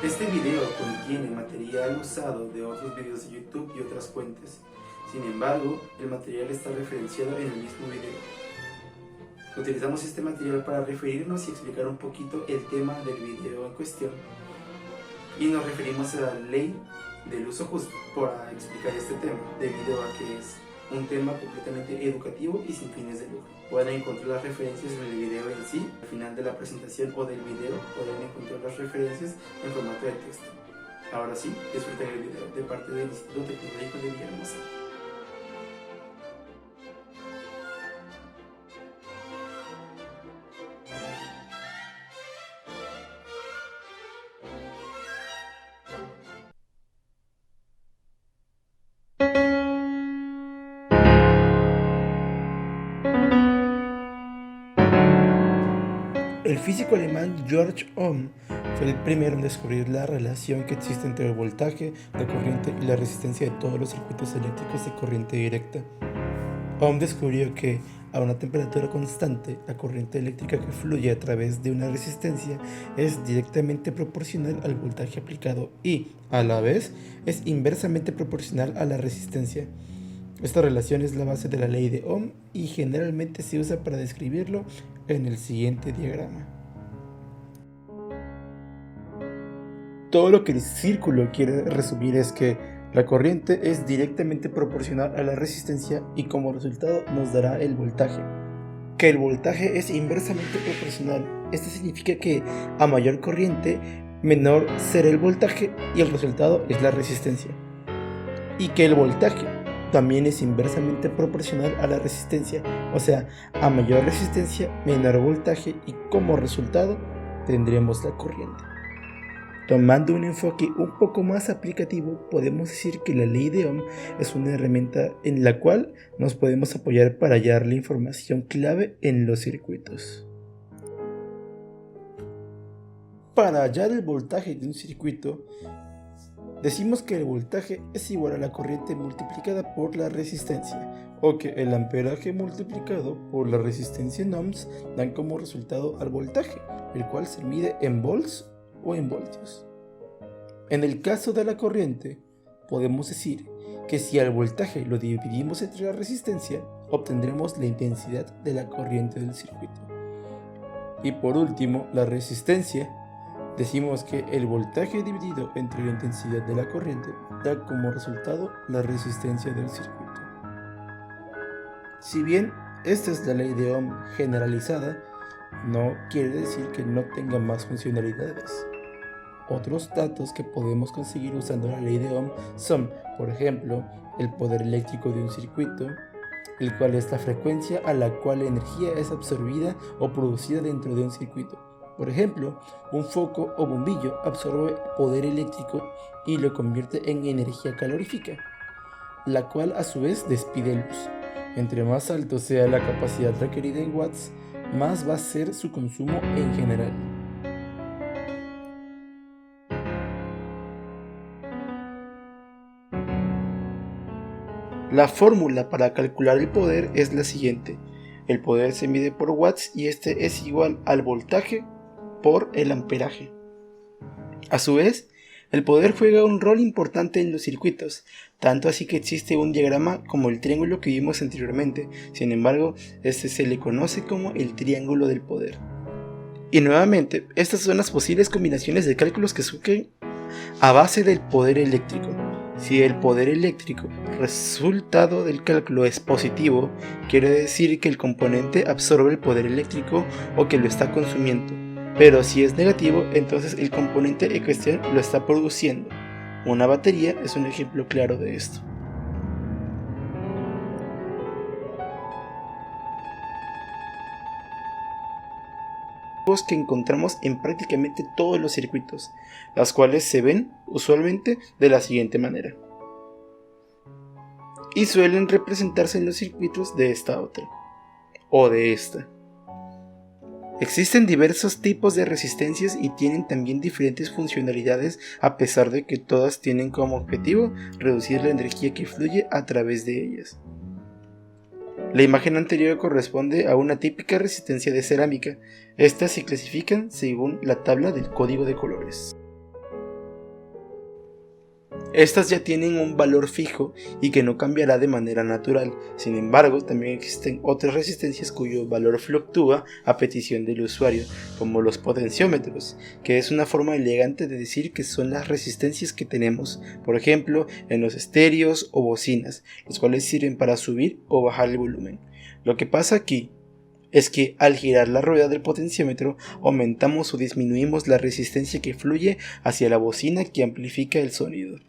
Este video contiene material usado de otros videos de YouTube y otras cuentas. Sin embargo, el material está referenciado en el mismo video. Utilizamos este material para referirnos y explicar un poquito el tema del video en cuestión. Y nos referimos a la ley del uso justo para explicar este tema, debido a que es un tema completamente educativo y sin fines de lucro. Pueden encontrar las referencias en el video en sí. Al final de la presentación o del video pueden encontrar las referencias en formato de texto. Ahora sí, disfruten el video de parte del Instituto Tecnológico de Villahermosa. El físico alemán Georg Ohm fue el primero en descubrir la relación que existe entre el voltaje, la corriente y la resistencia de todos los circuitos eléctricos de corriente directa. Ohm descubrió que a una temperatura constante, la corriente eléctrica que fluye a través de una resistencia es directamente proporcional al voltaje aplicado y, a la vez, es inversamente proporcional a la resistencia. Esta relación es la base de la ley de Ohm y generalmente se usa para describirlo en el siguiente diagrama. Todo lo que el círculo quiere resumir es que la corriente es directamente proporcional a la resistencia y como resultado nos dará el voltaje. Que el voltaje es inversamente proporcional. Esto significa que a mayor corriente, menor será el voltaje y el resultado es la resistencia. Y que el voltaje también es inversamente proporcional a la resistencia, o sea, a mayor resistencia, menor voltaje y como resultado tendremos la corriente. Tomando un enfoque un poco más aplicativo, podemos decir que la ley de Ohm es una herramienta en la cual nos podemos apoyar para hallar la información clave en los circuitos. Para hallar el voltaje de un circuito, decimos que el voltaje es igual a la corriente multiplicada por la resistencia, o que el amperaje multiplicado por la resistencia en ohms dan como resultado al voltaje, el cual se mide en volts o en voltios. En el caso de la corriente, podemos decir que si al voltaje lo dividimos entre la resistencia, obtendremos la intensidad de la corriente del circuito. Y por último, la resistencia. Decimos que el voltaje dividido entre la intensidad de la corriente da como resultado la resistencia del circuito. Si bien esta es la ley de Ohm generalizada, no quiere decir que no tenga más funcionalidades. Otros datos que podemos conseguir usando la ley de Ohm son, por ejemplo, el poder eléctrico de un circuito, el cual es la frecuencia a la cual la energía es absorbida o producida dentro de un circuito. Por ejemplo, un foco o bombillo absorbe poder eléctrico y lo convierte en energía calorífica, la cual a su vez despide luz. Entre más alto sea la capacidad requerida en watts, más va a ser su consumo en general. La fórmula para calcular el poder es la siguiente. El poder se mide por watts y este es igual al voltaje por el amperaje. A su vez, el poder juega un rol importante en los circuitos, tanto así que existe un diagrama como el triángulo que vimos anteriormente. Sin embargo, este se le conoce como el triángulo del poder. Y nuevamente, estas son las posibles combinaciones de cálculos que surgen a base del poder eléctrico. Si el poder eléctrico resultado del cálculo es positivo, quiere decir que el componente absorbe el poder eléctrico o que lo está consumiendo. Pero si es negativo, entonces el componente en cuestión lo está produciendo. Una batería es un ejemplo claro de esto. Que encontramos en prácticamente todos los circuitos, las cuales se ven usualmente de la siguiente manera. Y suelen representarse en los circuitos de esta otra, o de esta. Existen diversos tipos de resistencias y tienen también diferentes funcionalidades a pesar de que todas tienen como objetivo reducir la energía que fluye a través de ellas. La imagen anterior corresponde a una típica resistencia de cerámica. Estas se clasifican según la tabla del código de colores. Estas ya tienen un valor fijo y que no cambiará de manera natural. Sin embargo, también existen otras resistencias cuyo valor fluctúa a petición del usuario, como los potenciómetros, que es una forma elegante de decir que son las resistencias que tenemos, por ejemplo, en los estéreos o bocinas, los cuales sirven para subir o bajar el volumen. Lo que pasa aquí es que al girar la rueda del potenciómetro aumentamos o disminuimos la resistencia que fluye hacia la bocina que amplifica el sonido.